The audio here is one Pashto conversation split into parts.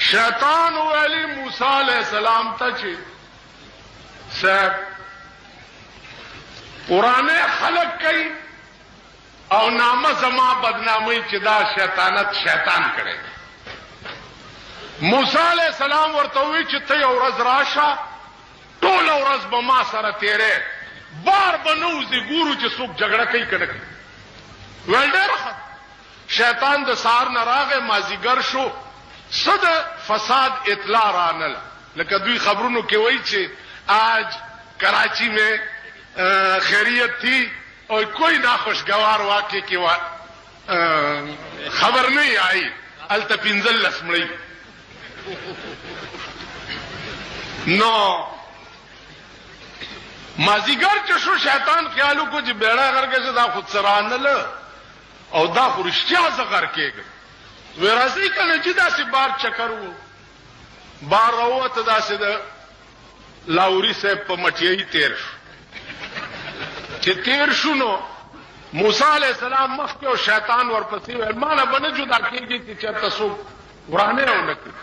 شیطان ویلی موسی علیہ السلام ته چې صاحب قرآن خلق کوي او نامه زما بدنامي چې دا شیطانت شیطان کړي. موسی علیہ السلام ورته وی چې ته یو ورځ راشه ټول ورځ به ما سره تیرې بار به نوځي ګورو چې څوک جګړه کوي که نه کوي. ویل ډېر ښه. شیطان د سهار نه راغی مازدیګر شو څه د فساد اطلاع رانله لکه دوی خبرونو کې وایي چې آج کراچی میں خیریت تھی اور کوئی ناخوشگوار واقعے کی خبر نہیں آئی التا پنزل لسمڑی نو مازیګر چې شو شیطان خیالو کو چې بیڑا کر کے دا خود سرانل او دا خورشتیا زغر کېږي وراسي کنه چې دا سي بار چکر وو بار راوته دا سي د لاوري صاحب په مټیې تیر شو چې تیر شو نو موسی علیہ السلام مخکې او شیطان ورپسې ویل مالا بنه جدا کېږي چې چرته څوک ورانه ونکړي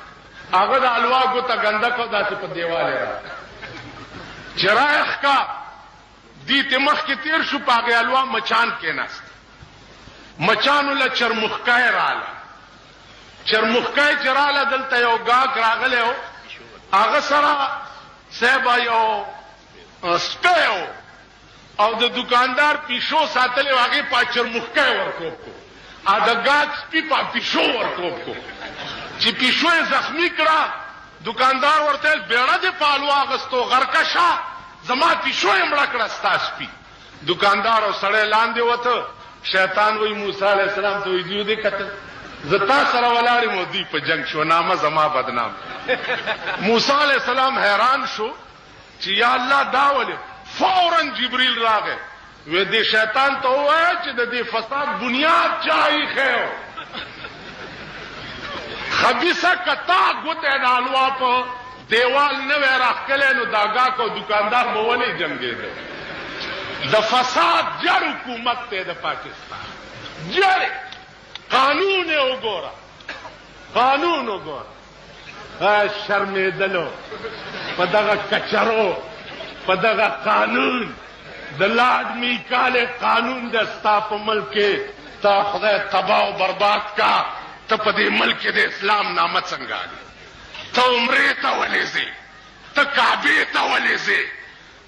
هغه د الوا ګوته ګنده کو داسې په دیواله را چرایخ کا دیت مخکې تیر شو پاغه الوا مچان کې ناست مچانو له چرمخکای رااله چرمخکای چراله دلته یو گاک راغله هغه سره سبا یو سپیو او د دکاندار پیشو ساتلې واغې په چرمخکای ورکوب کو ا د گاک سپی په پیشو ورکوب کو چې پیشو زخمی کړه دکاندار ورته بیړه دې پالوا غستو غرکشا زما پیشو یې مړ کړه ستاس پی دکاندار او سړی لاندې وته شیطان وی موسی علیہ السلام ته ویډیو دې کتل زتا سره ولاړې مو دی په جنگ شو نامه زما بدنام موسی علیہ السلام حیران شو چې یا الله دا ولې فورا جبريل راغی و دې شیطان ته وایي چې د دې فساد بنیاد چای خو خبيثه کتا ګوته د الوا په دیوال نه راخلې نو داګه کو دکاندار مولې جنگي د فساد جړ حکومت ته د پاکستان جړ قانون وګوره قانون وګوره شرمېدلو په دغه کچرو په دغه قانون د لاډ میکاله قانون د ستا په ملک کې تا خدای تباہ او برباد کا ته په دې ملک د اسلام نامه څنګه علي ته عمرې ته ولېږي ته کعبې ته ولېږي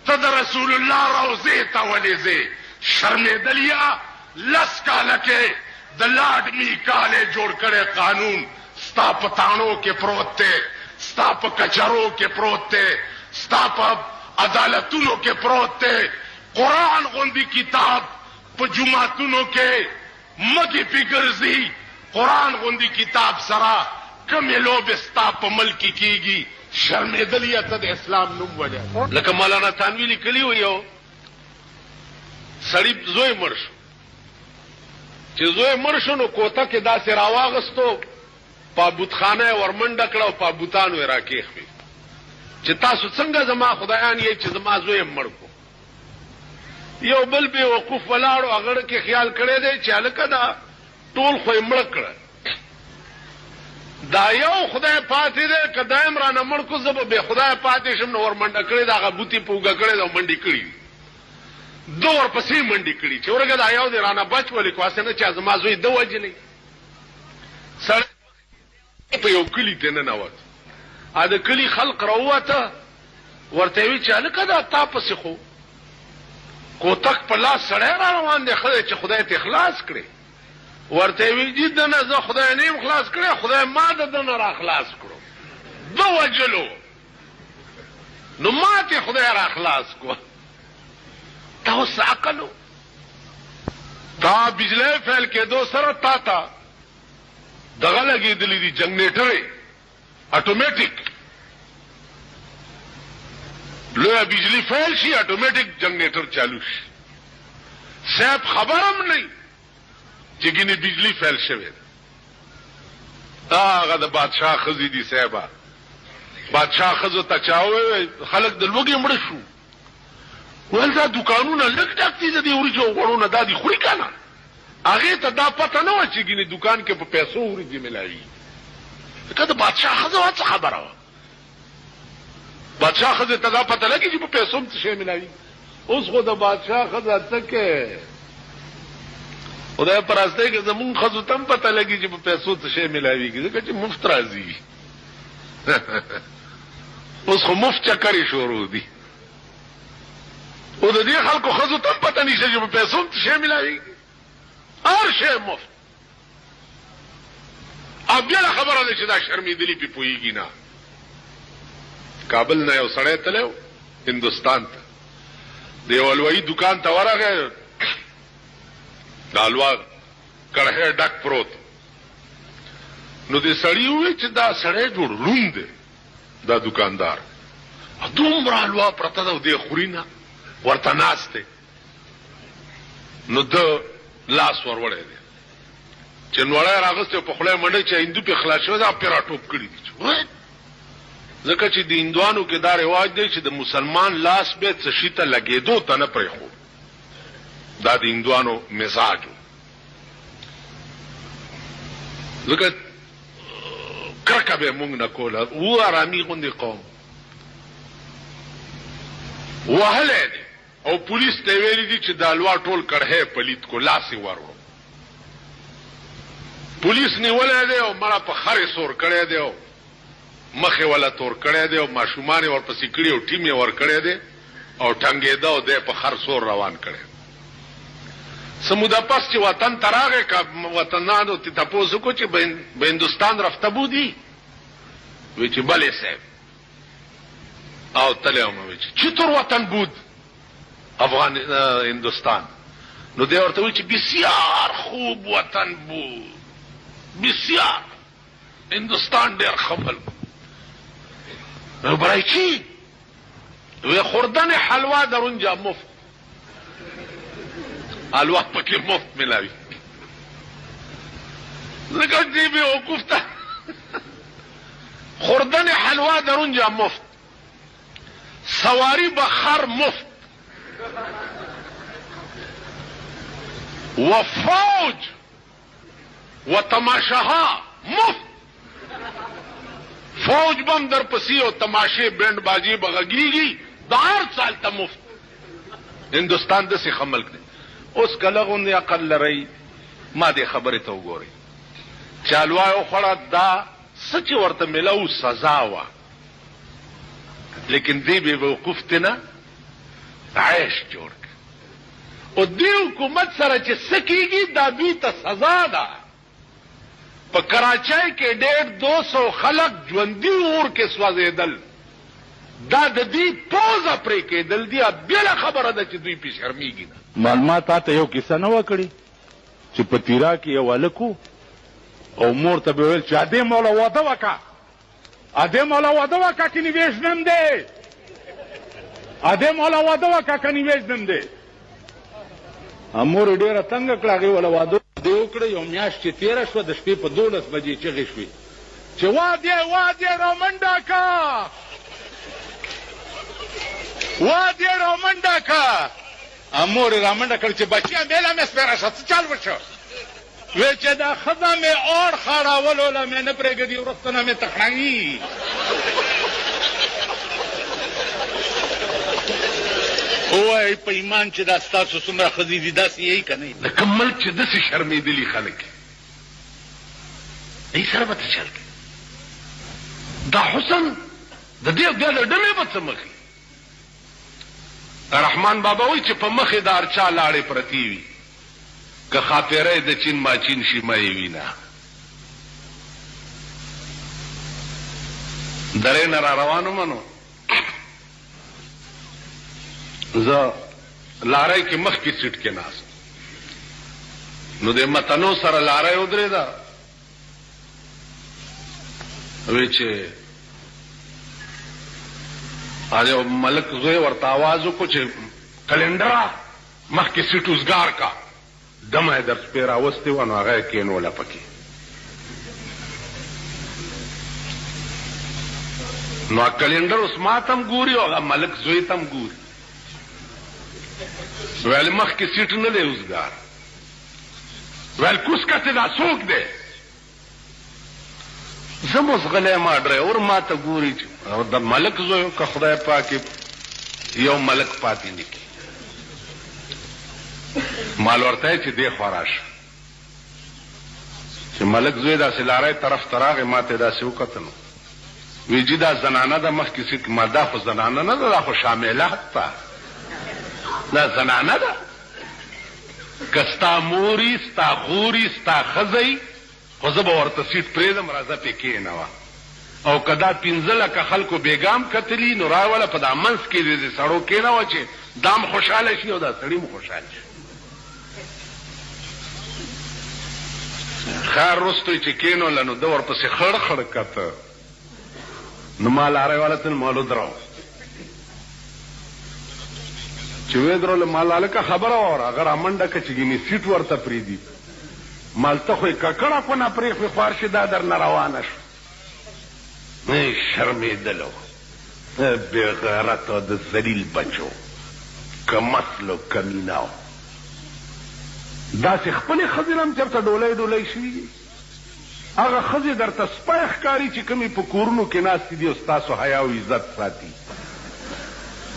ته د رسول الله روضې ته ولېږي شرمېدلیا لس کاله کې د لاډ میکاله جوړ کړی قانون ستا په تاڼو کې پروت دی ستا په کچرو کې پروت دی ستا په عدالتونو کې پروت دی قرآن غوندي کتاب په جماعتونو کې مګې پې ګرځي قرآن غوندي کتاب سره کمې لوبې ستا په ملک کېږي شرمېدلې ته د اسلام نوم ولې لکه مولانا تانوي لیکلي و یو سړي زوی مړ شو چې زوی مړ شو نو کوته کې داسې راواغستو په بوتخانه ورمنډه کړه او په بوتانو یې راکېښوي چې تاسو څنګه زما خدایان یې چې زما زوی مړ کو یو بل بې وقوف ولاړو هغه کې خیال کړی دی چې هلکه دا ټول خو یې مړ کړه دا یو خدای پاتې دی که دایم رانه مړ کو زه به بې خدای پاتې شم نو ورمنډه کړې د هغه بوتې په اوږه کړې ده او منډې کړي دو ورپسې منډې کړي چې ورګه دا یو دی رانه بچ ولې کو هسې نه چې زما زوی ده وجلی سړی په یو کلي ته ننوت ا د کلي خلق راووته ورته وی چې هلکه دا تا پسې خو کوتک په لاس سړی را روان دی ښه دی چې خدای ته اخلاص کړي ورته وی چې دنه زه خدای نه یم خلاص کړی خدای ما د دنه را خلاص کړو ده وجلو نو ما ته خدای را خلاص کو تا اوس عقلو تا بجلی فیل کېدو سره تا ته دغه لګېدلي دي جنریټرې اټومیټیک لویه بجلی فیل شي اټومیټیک جنریټر چالو شي صاحب خبرم نه چې ګینه بجلی فیل شوی هغه د بادشاہ ښځې دي صاحبه بادشاہ ښځو ته چا وویل خلک د لوږې مړه شو ویل دا دوکانونه لږ ډک دي د دې وریجو غوړو نه دا دي خوري که نه هغې ته دا پته نه وه چې ګینې دوکان کې په پیسو وریجې ملاوي کله بادشاہ خزه څه خبره وه بادشاہ خزه ته دا پته لګي چې په پیسو څه شی ملاوي اوس خو د بادشاہ خزه ته کې خدای پرسته کې زمون خزو تم پته لګي چې په پیسو څه شی ملاويږي ځکه چې مفت راځي اوس خو مفت چکرې شروع دي او د دې خلکو خزو تم پته نشته چې په پیسو څه شی ملاويږي هر شی مفت اب بیا خبره ده چې دا شرمېدلی پې پوهېږي نه کابل نه یو سړی تللی هندوستان ته د یو حلوایي دکان ته ورغی د حلوا کړهی ډک پروت نو دې سړي وویل چې دا سړی جوړ روند دی دا دکاندار دومره حلوا پرته ده او دې خوري نه ورته ناست دی نو ده لاس ور وړی دی چې نوړی راغستی په خوله یې منډی چې هندو پې خلاص شوی دا پې راټوپ کړي دي ځکه چې د هندوانو کې دا رواج دی چې د مسلمان لاس به څه شي ته لګېدو ته نه پرېښود دا د هندوانو مزاج و ځکه کرکه به مونږ نه کوله و ارامي غوندې قوم وهلی دی او پولیس ته ویلي دي چې د حلوا ټول کړهی پلید کو لاس یې وروړو پولیس نیولی دی او مړه په خرې سور کړی دی او مخې ولا تور کړی دی او ماشومان یې ورپسې کړي او ټیم یې ور کړی دی او ټنګېده او دی په خر سور روان کړی څه موده پس چې وطن ته راغی که وطنانو ته تپوس وکړو چې به هندوستان رفته بودی وی چې بلې صاحب او تلی هم وی چې چطور وطن بود هندوستان نو دی ورته وی چې بسیار خوب وطن بود بسیار هندوستان ډېر ښه ملک برای چی؟ وی خوردن حلوا در اونجا مفت حلوا پکې مفت ملاوی ځکه دې بیوقوف ته خوردن حلوا در اونجا مفت سواری بخر مفت و فوج و تماشاها مفت فوج بم در پسی او تماشے بینڈ بازی بغگیگی دا هر سال ته مفت هندوستان داسې ښه ملک دی اوس که لږ غوندې عقل لرئ ما دې خبرې ته وګورئ چې حلوا یې وخوړه دا څه چې ورته میلاو سزا وه لیکن دې بې وقوف ته نه عیش جوړ کړ او دې حکومت سره چې څه کېږي دا دوی ته سزا ده په کراچۍ کې 150 خلک ژوندي اور کې سوځېدل دا د دې پوزه پرې کېدل دي بله خبره ده چې دوی پې شرمېږي نه ما تا ته یو کیسه نه وکړي چې په تیرا کې یو هلک او مور ته به ویل چې ادې مولا واده وکړه ادې مولا واده وکړه که نیویژنم دی ادې مولا واده وکړه که نیویژنم دی مور یې ډېره تنګه کړه هغې وله واده دې وکړه یو میاشت چې تېره شوه د شپې په 12 بجې چغې شوې چې وادې رامنډه که وادې رامنډه که مور یې رامنډه کړه چې بچیه میله مې سپېره شه څه چل وشو وی چې دا ښځه مې اور خاړولو له مې نه پرېږدي وروسته نه مې تخڼوي ووایئ په ایمان چې دا ستاسو څومره ښځې دي داسې یې که نه د کوم ملک چې داسې شرمېدلي خلک ای سره به ته چل کوې دا حسن د دې بیا د ډلې به څه مخې رحمان بابا وایي چې په مخې د هر چا لاړې پرتې وي که خاطره د چین ماچین شي مه یې وینه درې نه را روان ومنو زه لارۍ کې مخکې سیټ کې ناست نو د متنو سره لارۍ ودرېده وی چې یو ملک زوی ورته آواز وکړو چې کلنډره مخکې سیټ اوزګار کا دمه یې در سپې راوستې وه نو هغه یې کېنوله پکې نو کلنډر اوس ما ته هم ګوري او هغه ملک زوی ته هم ګوري ویل مخکې سیټ نه دی اوزګار ویل کوس کته دا څوک دی زم اوس غلی ما ډرایور ما ته ګوري او د ملک زوی که خدای پاک یو ملک پاتې نه کړي مال ورته چې دی خوا راشه چې ملک زوی داسې لاری طرف ته راغی ما ته داسې وکتل وی جي دا زنانه ده مخکې سیټ ما دا خو زنانه نه ده دا خو شامله ده دا زنانه ده که ستا موري ستا خوري ستا ښځی خو زه به ورته سیټ پرېږدم راځه پې کښېنوه او که دا پنځه لکه خلکو بېګام کتلي نو راوله په دا منځ کې د سړو کښېنوه چې دا م خوشحاله شي او دا سړي م خوشحاله شي خیر رستوی چې کېنوله نو ده ورپسې خړ خړ کته نو ما لاری والا تل مالو دراو چې وې درول مال هلکه خبره واوره هغه رامنډه که چې ګینې سیټ ورته پرېږدي مال ته خو یې ککړه کونه پرېښوې خوار شي دا در نه روانه شو شرمېدلو بې غیرته د ذلیل بچو که مسلو کمیناو داسې خپلې ښځې نه هم چېرته ډولۍ ډولۍ شوي دي هغه ښځې درته سپی ښکاري چې کومې په کورونو کې ناستې دي او ستاسو حیا او عزت ساتي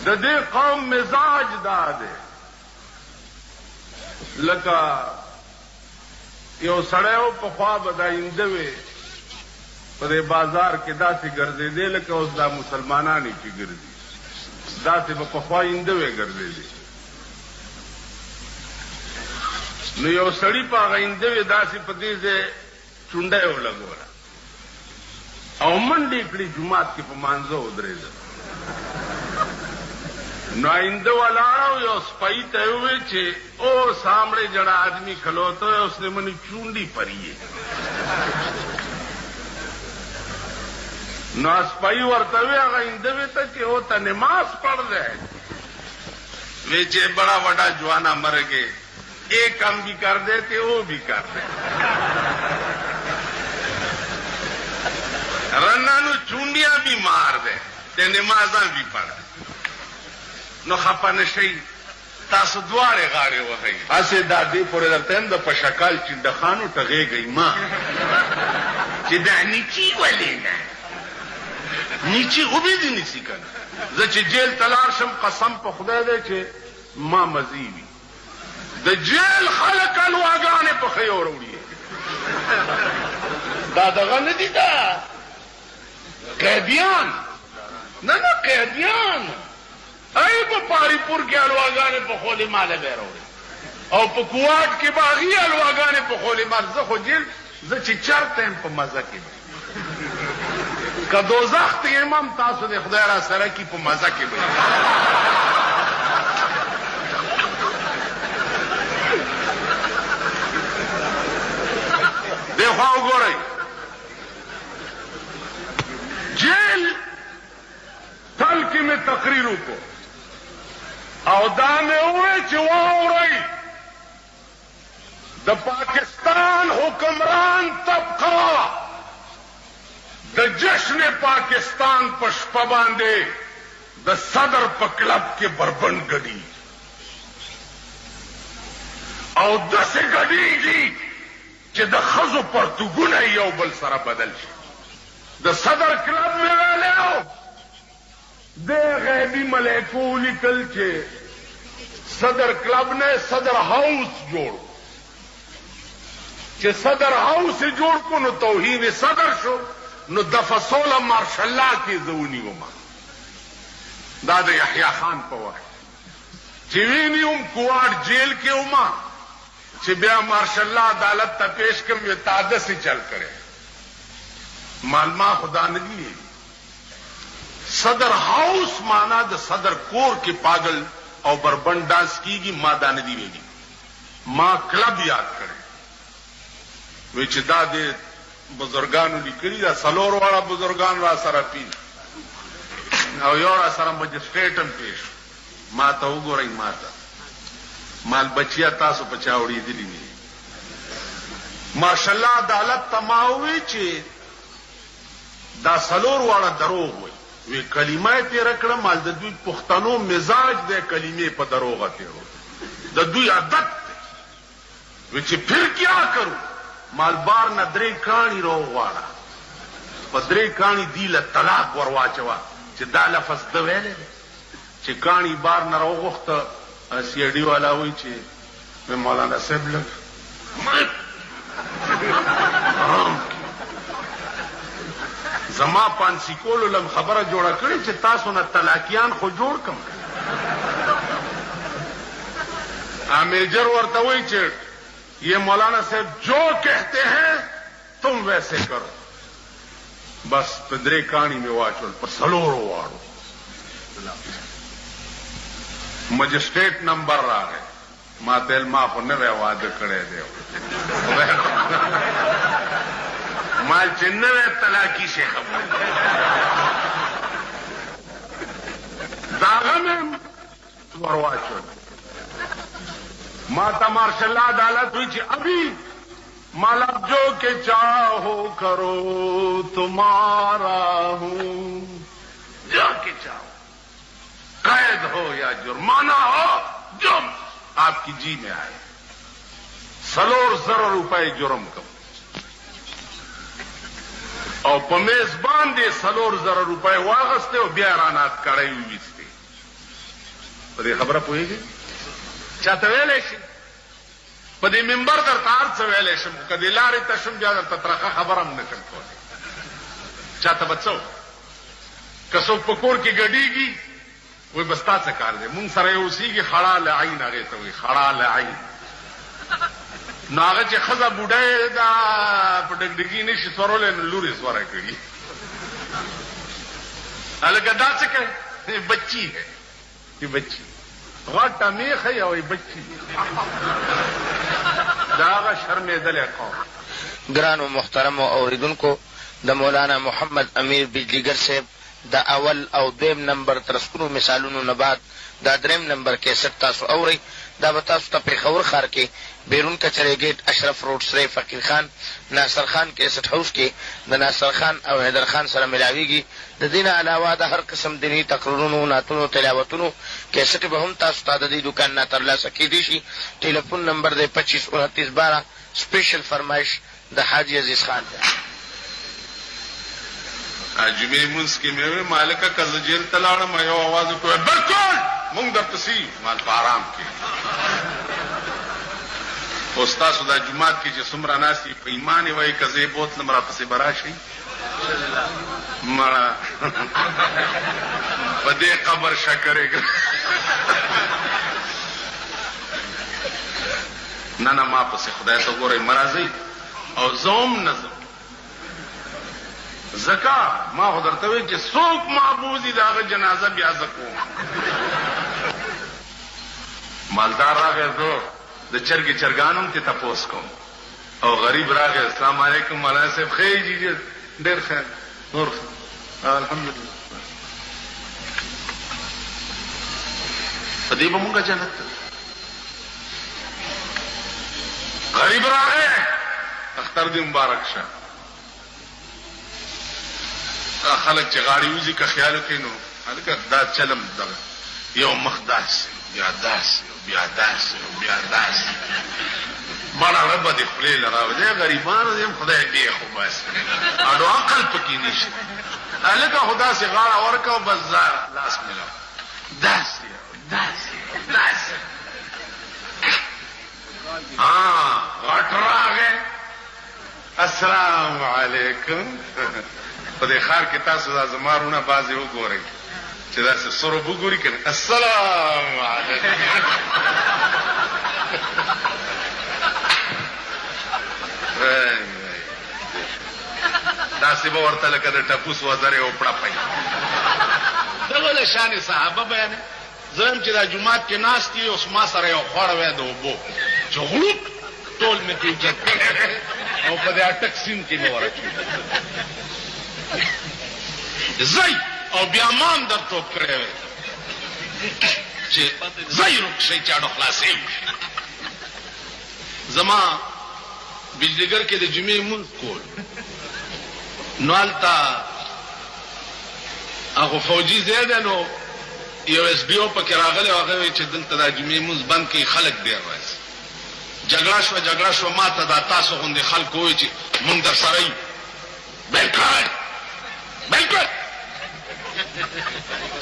د دې قوم مزاج دا دی لکه یو سړی و پخوا به دا اینده وې په دې بازار کې داسې ګرځېدی لکه اوس دا مسلمانانې چې ګرځي داسې به پخوا اینده وې ګرځېدی نو یو سړي په هغه اینده وې داسې په دې ځای چونډه یې ولګوله او منډې کړي جومات کې په مانځه ودرېده نو آئندہ ولاړو یو سپائی ته وې چې او سامنے جڑا آدمی کھلوتا ہے اس نے منی چونڈی پری ہے نو سپائی ورته وې هغه آئندہ وې ته چې او ته نماز پڑھ دے وې چې بڑا وڈا جوانا مر گئے ایک کام بھی کر دیتے وہ بھی کر دے رنا نو چونڈیاں بھی مار دے تے نمازاں بھی پڑھ دے نو خپه نشئ تاسو دواړې غاړې وهئ هسې دا دې پورې درته یم د په شکال چنډخانو ټغېږئ ما چې دا نیچي ولې نه نیچي خوبې دې نیسي که نه زه چې جیل ته لاړ شم قسم په خدای دی چې ما مزي وي د جیل خلک الواګانې په ښې وروړي دا دغه نه دي دا قیدیان نه نه قیدیان ای په پاری پور کې الواګانې په خولې ماله به راوړي او په کوواټ کې باغي الواګانې په خولې مال زه خو جیل زه چې چرته یم په مزه کې که دوزخ ته یم هم تاسو د خدای را سره کې په مزه کې به دې خوا وګورئ جیل تل کې مې تقریر وکړو او دا مې وویل چې واورئ د پاکستان حکمران طبقه د جشن پاکستان په شپه باندې د صدر په کلب کې بربند ګډي او داسې ګډېږي چې د ښځو پرتوګونه یو بل سره بدل شي د صدر کلب مې ویلی د غیبی ملیکو لیکل چې صدر کلب نے صدر ہاؤس جوڑ چې صدر ہاؤس جوړ کو نو توهین صدر شو نو دفعه 16 مارش الله کې زونی وما دا د یحیی خان په وخت چې وینم کوارډ جیل کې وما چې بیا مارش الله عدالت ته پیش کړم یو تاده سي چل کړي مالما خدا نه دی صدر ہاؤس مانا د صدر کور کې پاگل او بربند ډانس کیږي ما دا نه دی ویلي ما کلب یاد کړي وی چې دا د بزرګانو لیکلي دا څلور واړه بزرګان را سره پین او یو را سره مجسټریټ هم پیش ما ته وګورئ ما ته مال بچیا تاسو په چا وړېدلي نه ماشاءالله عدالت ته ما ووی چې دا څلور واړه دروغ وي وی کلمه تیره کړه مال د دوی پښتنو مزاج د کلمې په دروغه تیرو د دوی عادت وی چې پھر کیا کرو مال بار نه درې کاڼي رو غواړه په درې کاڼي دی له طلاق ور واچوه چې دا لفظ ده ویلی دی چې کاڼي بار نه راوغوښته سی آی ډي والا وایي چې مولانا صاحب لږ زما پانسی کولو لم خبره جوړه کړې چې تاسو نه طلاقیان خو جوړ کم میجر ورته وایي چې یہ مولانا صاحب جو کہتے ہیں تم ویسے کرو بس پدرے کہانی میں واچول پر سلورو واڑو مجسٹریٹ نمبر را گئے ما تیل ما کو نوے وعدہ کڑے دے ما چنوے طلاقی سے خبر داغا میں ورواچول ماتا مارشاء اللہ عدالت ہوئی چی ابھی مالک جو کہ چاہو کرو تمہارا ہوں جو کہ چاہو قید ہو یا جرمانہ ہو جو آپ کی جی میں آئے سلور زر روپے جرم کم اور پمیزبان دے سلور زر روپے واغستے اور بیارانات کڑے ہوئیستے پر یہ خبر پوئی گئی چاته ویلې شي په دې منبر درته هر څه ویلې شم که دې لارې ته شم بیا درته ترخه خبره هم نه شم کولی چاته به څه که څوک په کور کې ګډېږي وایي بس تا څه کار دی مونږ سره یې اوسېږي خړا لعین هغې ته وایي خړا لعین نو هغه چې ښځه بوډۍ ده په ډګډګي نه شي سورولی نو لور یې سوری کړي هلکه دا څه کوي بچی ہے یہ بچی غټه میخه یوې بچی دا هغه شرمېدلی قوم. ګرانو محترمو اوریدونکو د مولانا محمد امیر بجلیګر صاحب د اول او دویم نمبر ترسکونو مثالونو نه بعد دا دریم نمبر کیسټ تاسو اورئ. دا به تاسو ته پېښور ښار کې بیرون کچرې ګیټ اشرف روډ سرای فقیر خان ناصر خان کیسټ هاوس کې د ناصر خان او حیدر خان سره ملاویږي. د دې نه علاوه د هر قسم دیني تقریرونو نعتونو تلاوتونو کیسټ به هم تاسو ته د دې دوکان نه ترلاسه کیدی شي. ټلیفون نمبر دی 252912 سپیشل فرمایش د حاجی عزیز خان دی. جمعې مونځ کې مې وې مالکه که زه جیل ته لاړم یو اواز وکړ بالکل مونږ درپسې مال په آرام کې خو ستاسو دا جومات کې چې څومره ناست یې په ایمان یې وایي که زه یې بوتلم راپسې به راشئ مړه په دې قبر شکرې نه نه ما پسې خدای ته ګورئ مه راځئ او زه هم نه ځم زکا ما خو درته وایي چې څوک معبودي د هغه جنازه بیا زه کوم. مالدار راغی زه د چرګې چرګان هم ترې تپوس کوم او غریب راغی السلام علیکم مولانا صاحب خیر جی ډېر خیر نور الحمدلله په دې به مونږه جنت ته غریب راغی اختر دې مبارک شه. خلک چې غاړې وځي که خیال کوي نو هلکه دا چلم دغه یو مخ داسې بیا داسې بیا داسې بیا داسې بڼه ربه دې خولې له راوځي غریبانو دې هم خدای دې خو بس اډو عقل پکې نشته هلکه خو داسې غاړه ورکه او بس لاس ملاو داسې داسې داسې غټ راغی السلام علیکم. په دې ښار کې تاسو دا زما وروڼه بعضې وګورئ چې داسې سرب وګوري که نه السلام علیکم داسې به ورته لکه د ټپوس وزرې او پړپی دغه له شانې صحابه بیانې. زه یم چې دا جومات کې ناست یې اوس ما سره یو خوړه وی د اوبو چې غړوک ټول مې پرې اوچت کړی او په دې اټک سیند کې مې ورچوي زی او بیا مان در توپ کړی وی چې زی رکشئ چې اډو خلاصې زما بجلیګر کې د جمعې مونځ کول نو هلته هغه فوجي ځای دی نو یو ایس بي او پکې راغلی هغه وایي چې دلته دا جمعې مونځ بند کړي خلک ډېر راځي. جګړه شوه ما ته دا تاسو غوندې خلک وایي چې مونږ در سره یو بالکل بالکل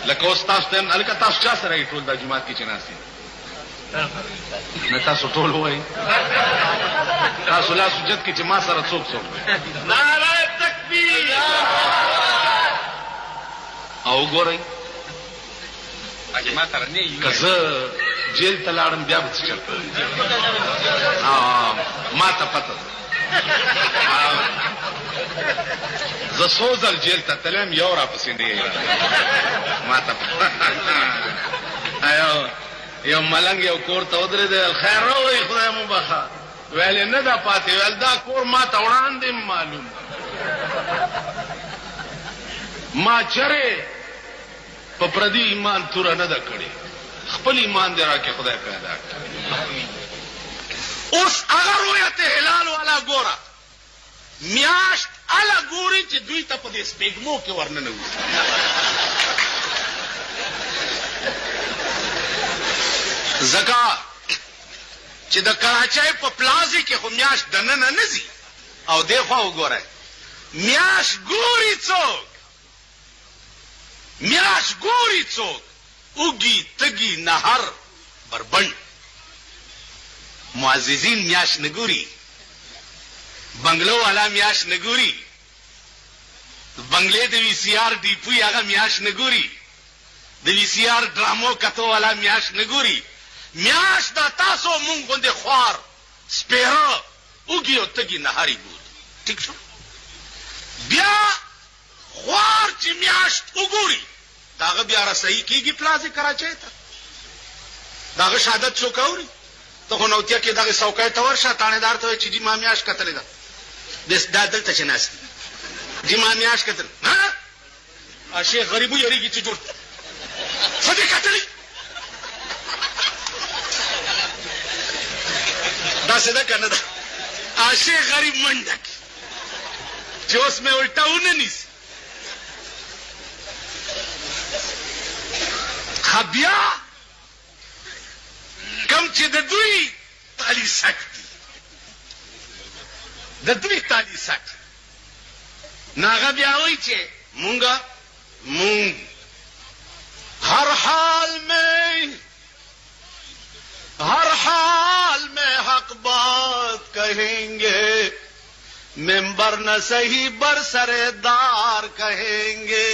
لکه اوس تاسو ته هلکه تاسو چا سره یې ټول دا جومات کې چې ناست نه تاسو ټول وایي تاسو لاس اوچت کې چې ما سره څوک نعره تکبیر او ګورئ که زه جیل ته لاړم بیا به څه چل ما ته پته زه څو ځل جیل ته تلم یو راپسې نه ما ته یو ملنګ یو کور ته ودرېد خیر راوړئ خدای مو بخا ویلې نه دا پاتې ویل دا کور ما ته وړاندې معلوم ما چرې په پردي ایمان توره نه ده کړې خپل ایمان دې راکې خدای پیدا کړ اوس هغه رویت هلال والا ګوره میاشت اله ګوري چې دوی ته په دې سپېږمو کې ورننوځي ځکه چې د کراچۍ په پلازې کې خو میاشت دننه نه ځي او دې خوا وګورئ میاشت ګوري څوک میاشت ګوري څوک اوږي تږي نهر بربند معززین میاشت نه ګوري بنگلو والا میاشت نه ګوري بنگلې د وی سی آر ډیپوی هغه میاشت نه ګوري د وی سی آر ډرامو کتو والا میاشت نه ګوري میاشت دا تاسو مونږ غوندې خوار سپیره اوږي او تږي نهاري ګوري ټیک شو بیا خوار چې میاشت وګوري داغه بیا رسېږي کیږي پلازې کراچۍ ته داغه شهادت څوک اوري ته خو نوتیا کې دغه څوکۍ ته ورشه تانیدار ته وایي چې جی ما میاشت کتلې ده دا دلته چې ناست جی ما میاشت کتل ها شیخ غریب یریږي چې جوړ څه دې کتلې داسې ده که نه ده شیخ غریب منډه چې اوس مې الټا ونه نیسي بیا کم چې د دوی تالی سکتی د دوی تالی سکت ناغه بیا وایي چې مونږ ہر حال میں حق بات کہیں گے ممبر نہ صحیح برسر دار کہیں گے